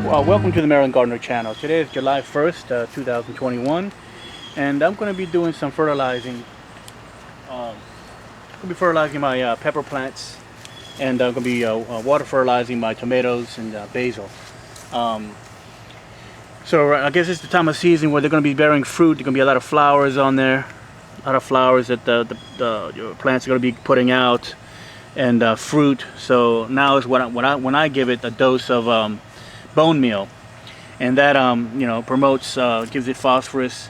Welcome to the Maryland Gardener channel. Today is July 1st, 2021, and I'm going to be doing some fertilizing. I'm going to be fertilizing my pepper plants, and I'm going to be water fertilizing my tomatoes and basil. So I guess it's the time of season where they're going to be bearing fruit. There's going to be a lot of flowers on there, a lot of flowers that your plants are going to be putting out, and fruit. So now is when I give it a dose of bone meal, and that promotes, gives it phosphorus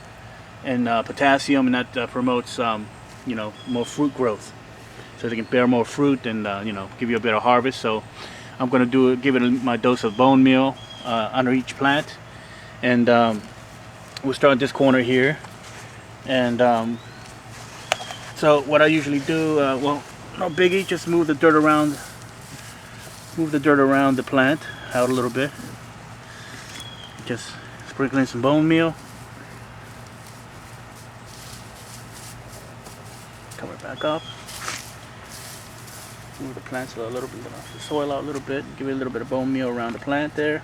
and potassium, and that promotes more fruit growth, so they can bear more fruit and give you a better harvest. So I'm going to give it my dose of bone meal under each plant, and we'll start this corner here. And so what I usually do, well, no biggie, just move the dirt around the plant out a little bit. Just sprinkling some bone meal. Cover it back up. Move the plants a little bit, the soil out a little bit. Give it a little bit of bone meal around the plant there.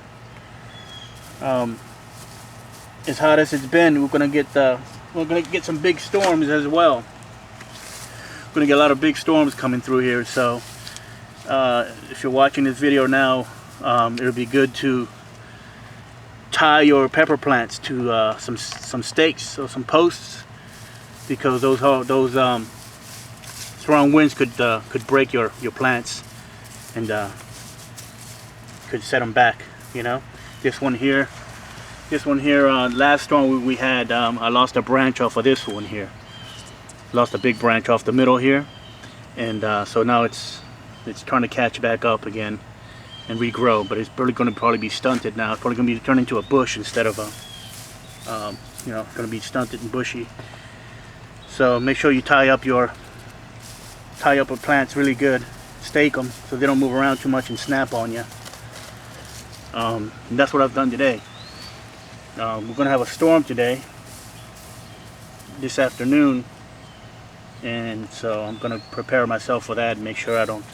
As hot as it's been, we're gonna get some big storms as well. We're gonna get a lot of big storms coming through here. So if you're watching this video now, it'll be good to tie your pepper plants to some stakes or some posts, because those strong winds could break your plants and could set them back. This one here, last storm we had, I lost a branch off of this one here. Lost a big branch off the middle here, and so now it's trying to catch back up again and regrow, but it's probably going to be stunted now. It's probably going to be turned into a bush instead of going to be stunted and bushy. So make sure you tie up your plants really good, stake them so they don't move around too much and snap on you. And that's what I've done today. We're going to have a storm today, this afternoon, and so I'm going to prepare myself for that and make sure I don't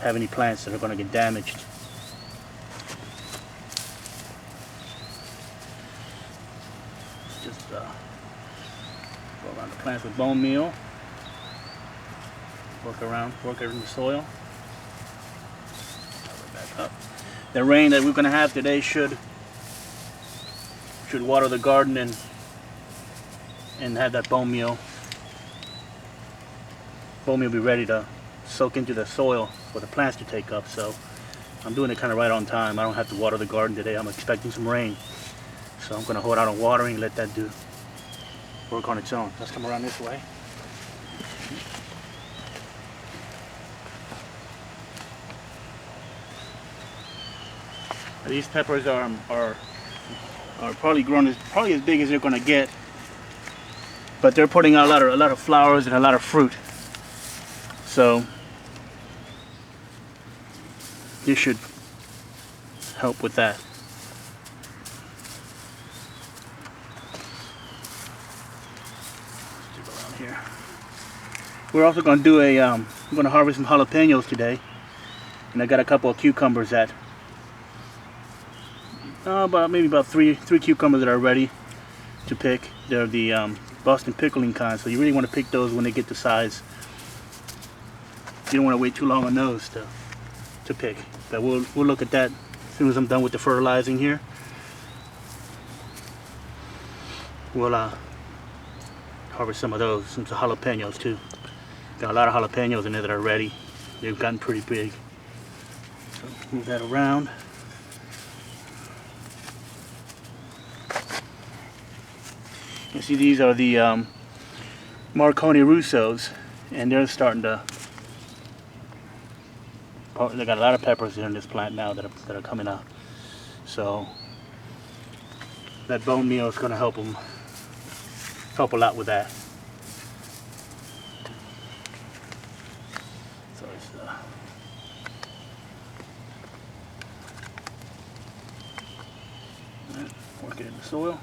have any plants that are going to get damaged. Just go around the plants with bone meal. Work it in the soil. Cover it back up. The rain that we're going to have today should water the garden and have that bone meal. Bone meal will be ready to soak into the soil for the plants to take up. So I'm doing it kind of right on time. I don't have to water the garden today. I'm expecting some rain, so I'm going to hold out on watering and let that work on its own. Let's come around this way. These peppers are probably grown probably as big as they're going to get, but they're putting out a lot of flowers and a lot of fruit. So this should help with that. Let's go around here. We're also going to do I'm going to harvest some jalapeños today, and I got a couple of cucumbers that about three cucumbers that are ready to pick. They're the Boston pickling kind, so you really want to pick those when they get the size. You don't want to wait too long on those to pick. But we'll look at that as soon as I'm done with the fertilizing here. We'll harvest some of those, some jalapeños too. Got a lot of jalapeños in there that are ready. They've gotten pretty big. So move that around. You see, these are the Marconi Russos, and they're starting to. They got a lot of peppers in this plant now that are coming up. So that bone meal is going to help a lot with that. So it's work it in the soil.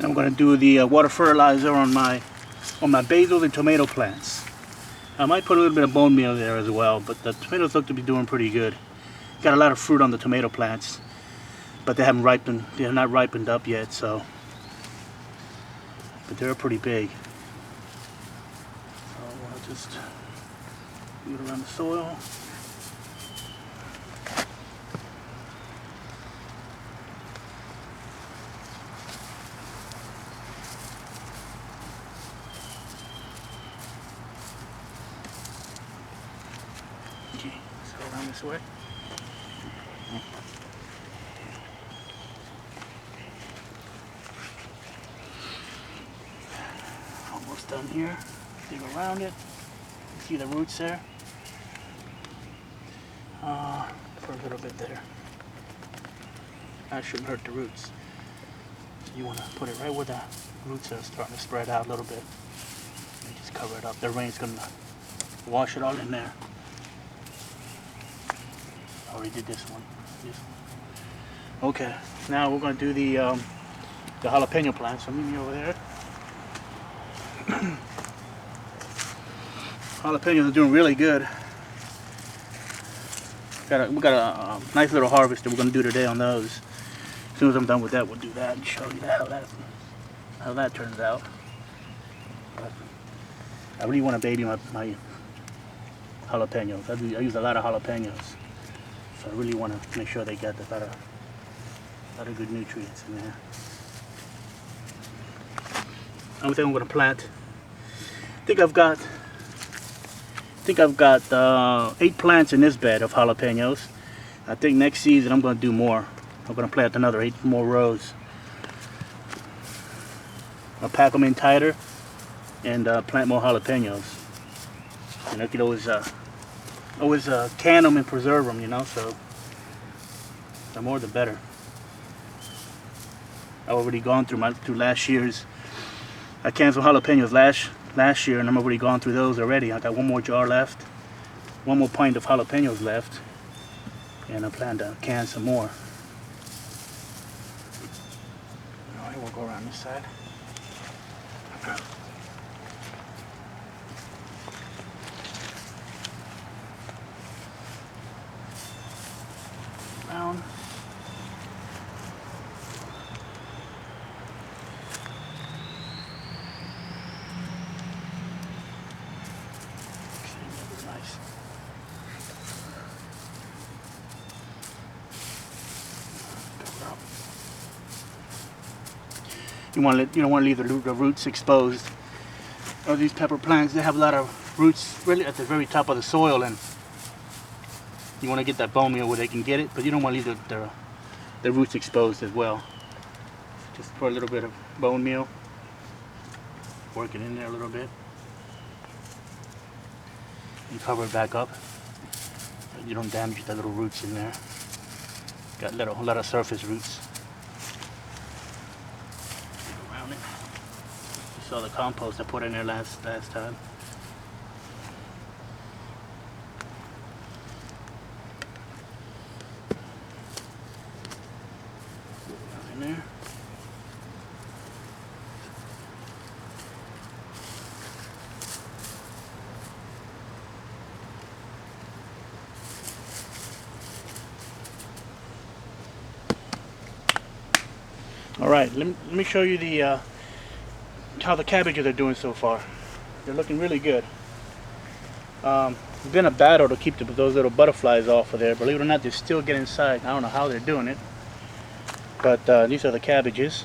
I'm going to do the water fertilizer on my basil and tomato plants. I might put a little bit of bone meal there as well, but the tomatoes look to be doing pretty good. Got a lot of fruit on the tomato plants, but they haven't ripened. They're not ripened up yet, so. But they're pretty big. So I'll just do it around the soil. Okay, so around this way. Almost done here. Dig around it. You see the roots there? For a little bit there. That shouldn't hurt the roots. So you want to put it right where the roots are starting to spread out a little bit. And just cover it up. The rain's going to wash it all in there. I already did this one. Okay, now we're going to do the jalapeno plant. So meet me over there. Jalapenos are doing really good. We got a nice little harvest that we're going to do today on those. As soon as I'm done with that, we'll do that and show you how that turns out. But I really want to baby my jalapenos. I use a lot of jalapenos, so I really want to make sure they get a lot of good nutrients in there. I think I'm going to plant. I think I've got 8 plants in this bed of jalapenos. I think next season I'm going to do more. I'm going to plant another 8 more rows. I'll pack them in tighter and plant more jalapenos. And I could always can them and preserve them, you know. So the more the better. I've already gone through last year's. I canceled jalapenos last year, and I'm already gone through those already. I got one more jar left, one more pint of jalapenos left, and I plan to can some more. All right, we'll go around this side. Around. You don't want to leave the roots exposed. Or these pepper plants, they have a lot of roots really at the very top of the soil, and you want to get that bone meal where they can get it, but you don't want to leave the roots exposed as well. Just pour a little bit of bone meal, work it in there a little bit, and cover it back up so you don't damage the little roots in there. Got a lot of surface roots. Saw the compost I put in there last time. In there. All right, let me show you the how the cabbages are doing so far. They're looking really good. It's been a battle to keep those little butterflies off of there. Believe it or not, they still get inside. I don't know how they're doing it, but these are the cabbages,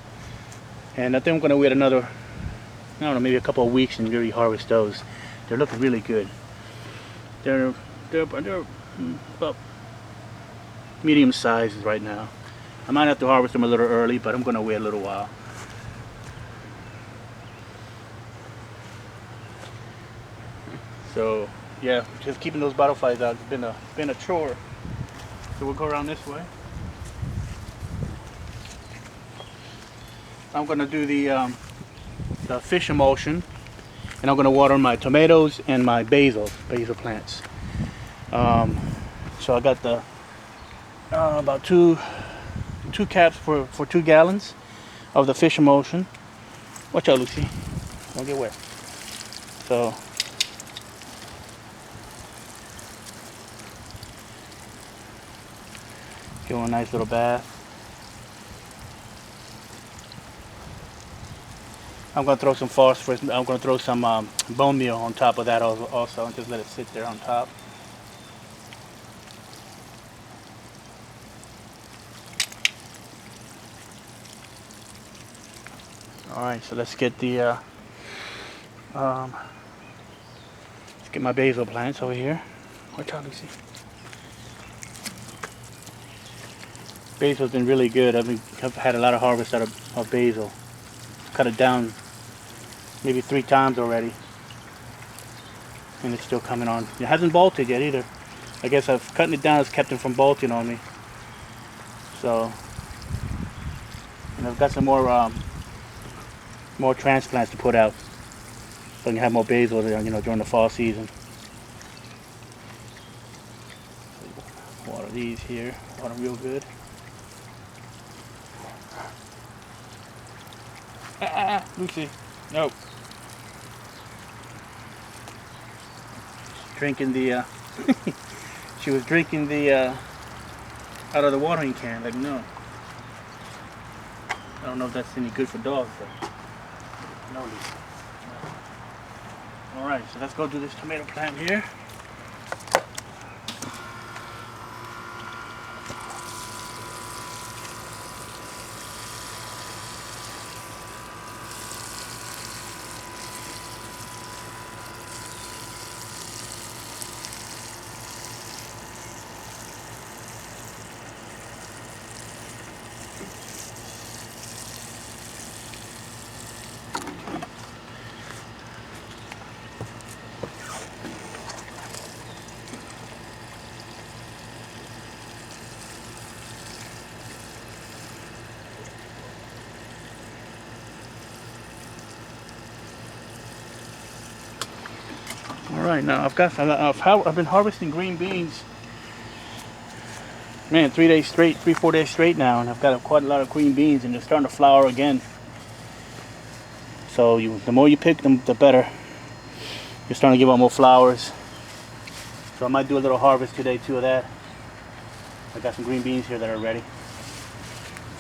and I think I'm going to wait another, I don't know, maybe a couple of weeks and really harvest those. They're looking really good. They're about medium sized right now. I might have to harvest them a little early, but I'm going to wait a little while. So yeah, just keeping those butterflies out has been a chore. So we'll go around this way. I'm going to do the fish emulsion, and I'm going to water my tomatoes and my basil plants. So I got the about two caps for 2 gallons of the fish emulsion. Watch out, Lucy. Don't get wet. So, give them a nice little bath. I'm going to throw some phosphorus. I'm going to throw some bone meal on top of that also, and just let it sit there on top. All right, so let's get the let's get my basil plants over here. Watch out, Lucy. Basil's been really good. I've had a lot of harvest out of basil. Cut it down maybe 3 times already, and it's still coming on. It hasn't bolted yet either. I guess cutting it down has kept it from bolting on me. So, and I've got some more transplants to put out, so I can have more basil, during the fall season. Water these here. Water real good. Lucy, no. Drinking the she was drinking the out of the watering can. Like, no. I don't know if that's any good for dogs, but no, Lucy. All right, so let's go do this tomato plant here. All right, now I've been harvesting green beans, man, 3 days straight, 4 days straight now, and I've got quite a lot of green beans, and they're starting to flower again. So the more you pick them, the better. You're starting to give out more flowers. So I might do a little harvest today too of that. I got some green beans here that are ready.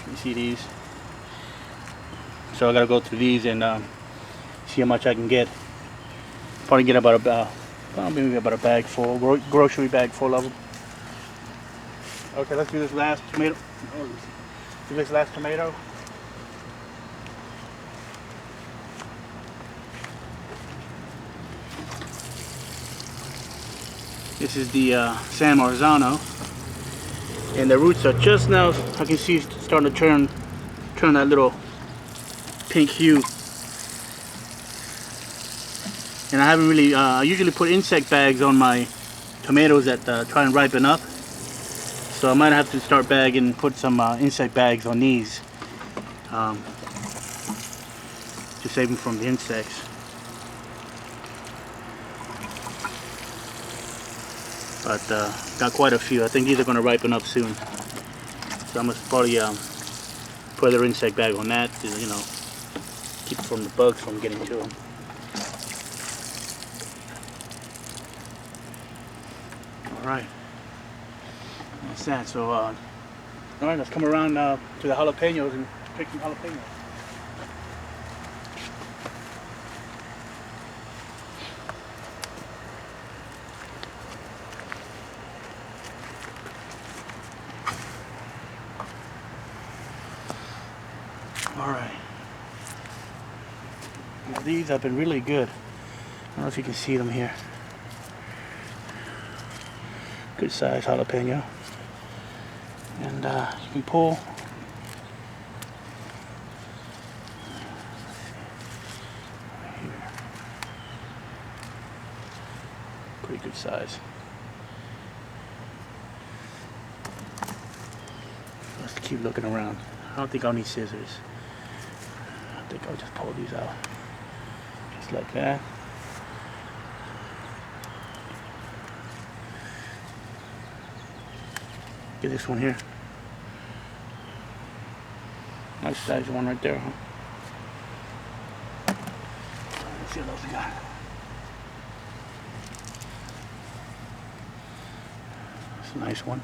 You see these? So I gotta go through these and see how much I can get. Probably get maybe about a bag full, grocery bag full of them. Okay, let's do this last tomato. Do this last tomato. This is the San Marzano, and the roots are just now, I can see, starting to turn that little pink hue. And I haven't really, I usually put insect bags on my tomatoes that try and ripen up. So I might have to start bagging and put some insect bags on these to save them from the insects. But got quite a few. I think these are going to ripen up soon. So I'm going to probably put another insect bag on that to, keep it from the bugs from getting to them. Alright, that's that. So, alright, let's come around to the jalapeños and pick some jalapeños. Alright, these have been really good. I don't know if you can see them here. Good size jalapeno, and you can pull. Right here. Pretty good size. Let's keep looking around. I don't think I'll need scissors. I think I'll just pull these out, just like that. Get this one here. Nice size one right there, huh? Let's see what else we got. It's a nice one.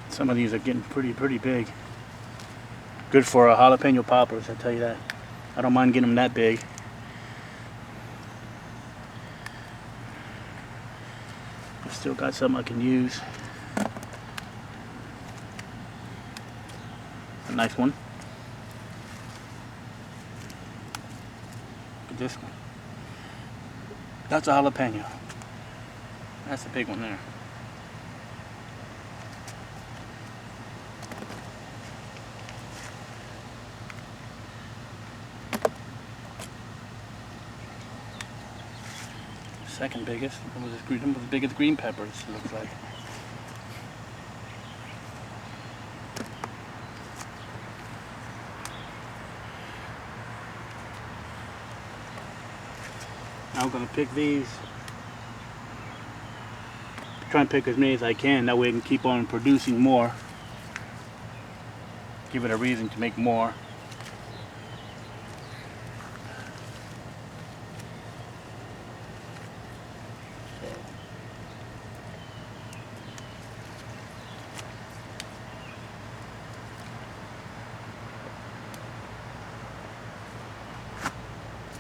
Some of these are getting pretty big. Good for jalapeno poppers, I tell you that. I don't mind getting them that big. I've still got some I can use. A nice one. Look at this one. That's a jalapeno. That's a big one there. Second biggest. One was as big as green peppers, it looks like. Now I'm going to pick these. Try and pick as many as I can. That way I can keep on producing more. Give it a reason to make more.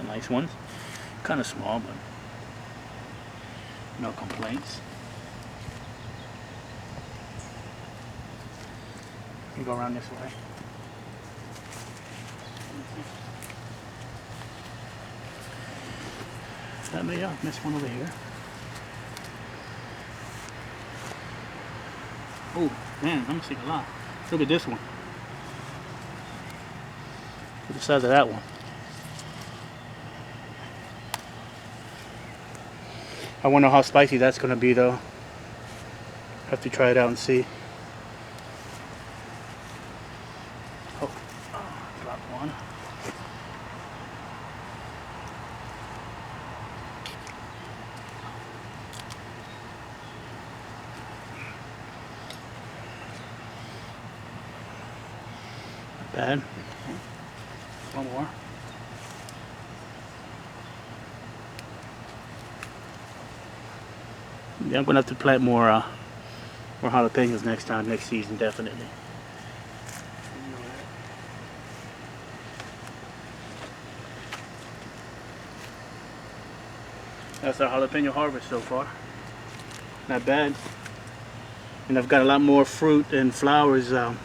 Nice ones. Kind of small, but no complaints. You go around this way. That may have missed one over here. Oh man, I'm seeing a lot. Look at this one. Look at the size of that one. I wonder how spicy that's going to be though. Have to try it out and see. Oh, dropped one. Not bad. One more. Yeah, I'm gonna have to plant more jalapenos next season, definitely. That's our jalapeno harvest so far. Not bad. And I've got a lot more fruit and flowers that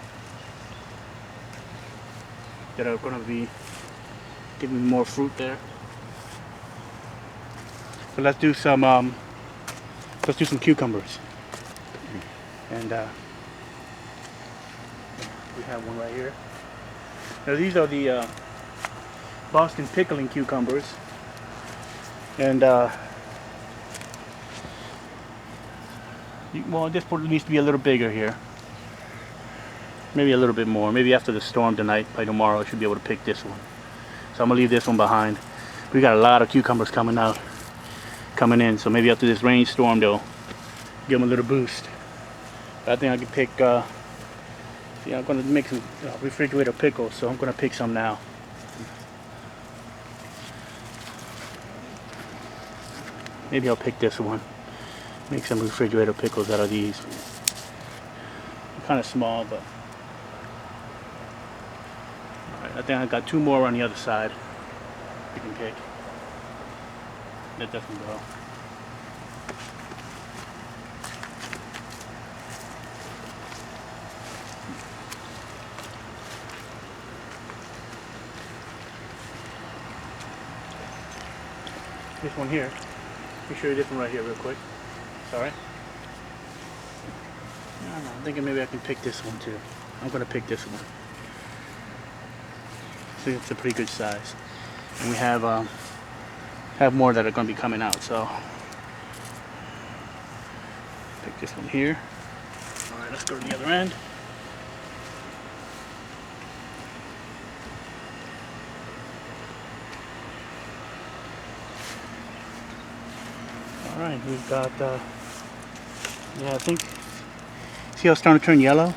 are gonna be giving me more fruit there. So let's do some cucumbers. And we have one right here. Now these are the Boston pickling cucumbers. And well, this one needs to be a little bigger here. Maybe a little bit more. Maybe after the storm tonight, by tomorrow, I should be able to pick this one. So I'm gonna leave this one behind. We got a lot of cucumbers coming in, so maybe after this rainstorm they'll give them a little boost. But I think I can pick see, I'm gonna make some refrigerator pickles, so I'm gonna pick some now. Maybe I'll pick this one, make some refrigerator pickles out of these. They're kind of small, but alright, I think I got two more on the other side we can pick. Let this one go. This one here. Let me show you this one right here real quick. Sorry. No, I'm thinking maybe I can pick this one too. I'm gonna pick this one. See, it's a pretty good size. And we have more that are going to be coming out, so pick this one here. All right, let's go to the other end. All right, we've got yeah, I think, see how it's starting to turn yellow?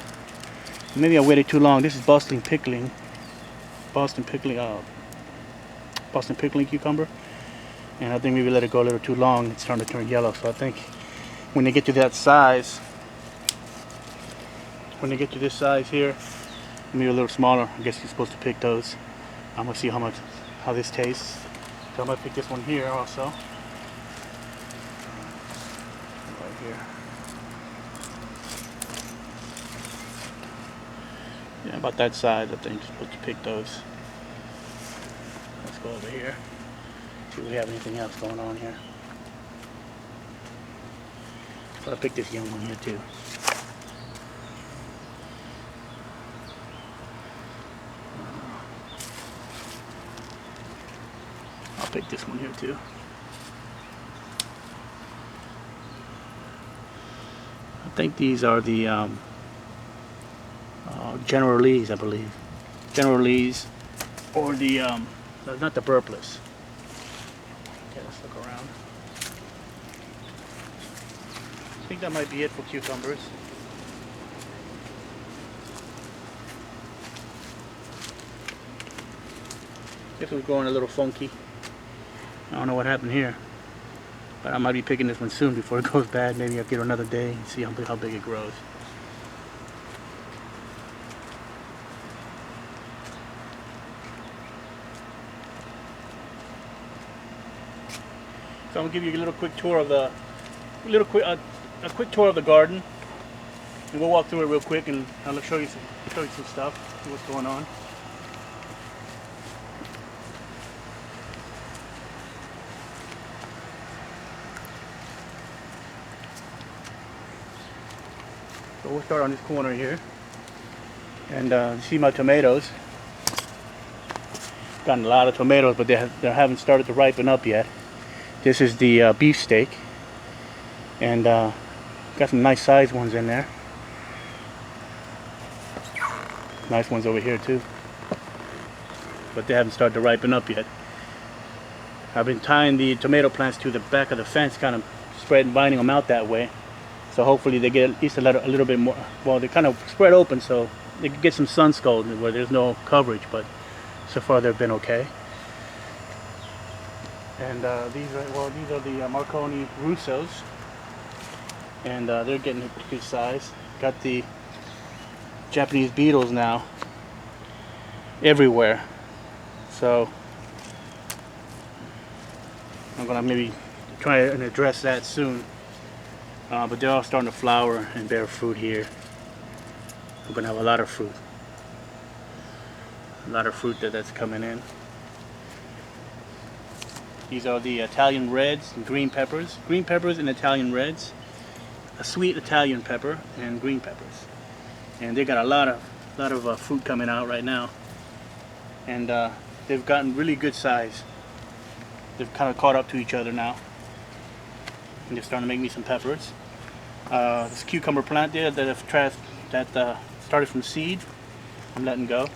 Maybe I waited too long. This is Boston pickling cucumber, and I think maybe let it go a little too long. It's starting to turn yellow. So I think when they get to that size, when they get to this size here, maybe a little smaller, I guess you're supposed to pick those. I'm gonna see how this tastes. So I'm gonna pick this one here also. Right here. Yeah, about that size, I think you're supposed to pick those. Let's go over here. See if we have anything else going on here. So I'll pick this young one here too. I'll pick this one here too. I think these are the General Lee's, I believe. General Lee's, or the not the burpless. Okay, let's look around. I think that might be it for cucumbers. This was growing a little funky. I don't know what happened here, but I might be picking this one soon before it goes bad. Maybe I'll give it another day and see how big it grows. So I'm gonna give you a little quick tour of the a quick tour of the garden, and we'll walk through it real quick, and I'll show you some stuff, see what's going on. So we'll start on this corner here, and see my tomatoes. Gotten a lot of tomatoes, but they haven't started to ripen up yet. This is the beefsteak, and got some nice sized ones in there. Nice ones over here too, but they haven't started to ripen up yet. I've been tying the tomato plants to the back of the fence, kind of spreading, binding them out that way. So hopefully they get at least a little bit more. Well, they kind of spread open so they can get some sun scald where there's no coverage, but so far they've been okay. And these are the Marconi Russos, and they're getting a good size. Got the Japanese beetles now everywhere, so I'm gonna maybe try and address that soon. But they're all starting to flower and bear fruit here. We're gonna have a lot of fruit. That's coming in. These are the Italian reds and green peppers. Green peppers and Italian reds. A sweet Italian pepper and green peppers. And they got a lot of fruit coming out right now. And they've gotten really good size. They've kind of caught up to each other now. And they're starting to make me some peppers. This cucumber plant there that started from seed, I'm letting go.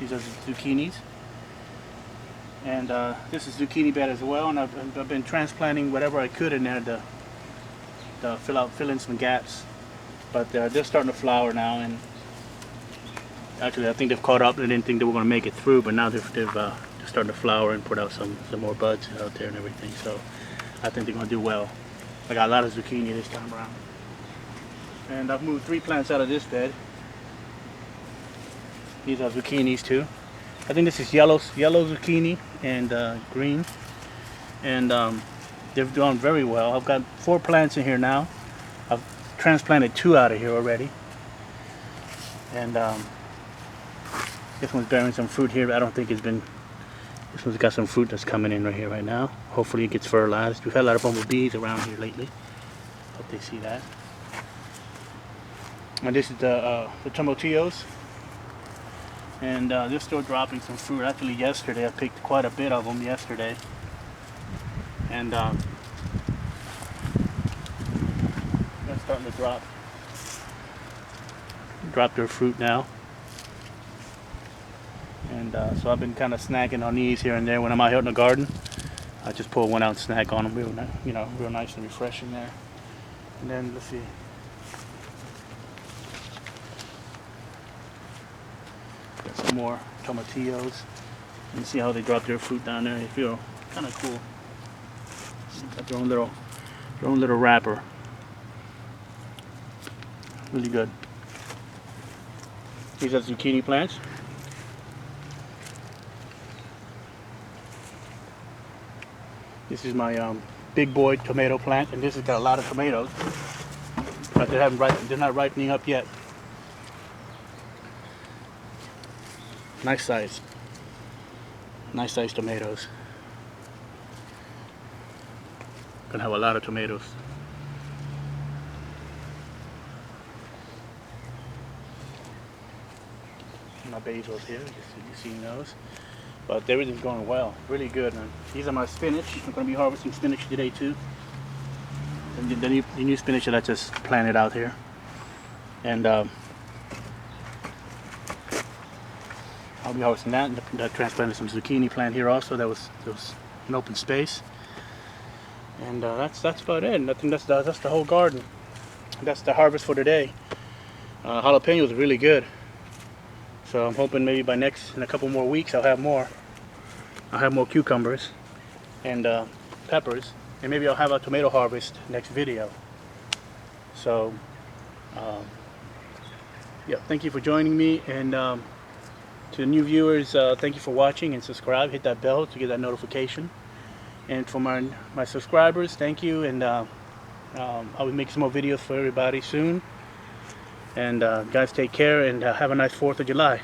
These are zucchinis. And this is zucchini bed as well, and I've been transplanting whatever I could in there to fill in some gaps. But they're starting to flower now, and actually I think they've caught up. They didn't think they were going to make it through, but now they're starting to flower and put out some more buds out there and everything. So I think they're going to do well. I got a lot of zucchini this time around. And I've moved 3 plants out of this bed. These are zucchinis too. I think this is yellow zucchini and green, and they've done very well. I've got 4 plants in here now. I've transplanted 2 out of here already, and this one's bearing some fruit here. I don't think it's been. This one's got some fruit that's coming in right here right now. Hopefully it gets fertilized. We've had a lot of bumblebees around here lately. Hope they see that. And this is the tomatillos. And they're still dropping some fruit. Actually yesterday I picked quite a bit of them yesterday. And they're starting to drop their fruit now. And so I've been kind of snacking on these here and there when I'm out here in the garden. I just pull one out and snack on them, real nice and refreshing there. And then let's see. some more tomatillos. And see how they drop their fruit down there. They feel kind of cool. Got their own little wrapper. Really good. These are zucchini plants. This is my big boy tomato plant, and this has got a lot of tomatoes, but they're not ripening up yet. Nice size tomatoes. Gonna have a lot of tomatoes. My basil's here, you've seen those. But everything's going well, really good, man. These are my spinach. I'm gonna be harvesting spinach today too. And the new spinach that I just planted out here. And I'll be harvesting that. And I transplanted some zucchini plant here also. There was an open space. And that's about it. I think that's the whole garden. That's the harvest for today. Jalapeños are really good. So I'm hoping maybe in a couple more weeks I'll have more. I'll have more cucumbers and peppers, and maybe I'll have a tomato harvest next video. So yeah, thank you for joining me, and to the new viewers, thank you for watching, and subscribe, hit that bell to get that notification. And for my subscribers, thank you, and I will make some more videos for everybody soon. And guys, take care, and have a nice 4th of July.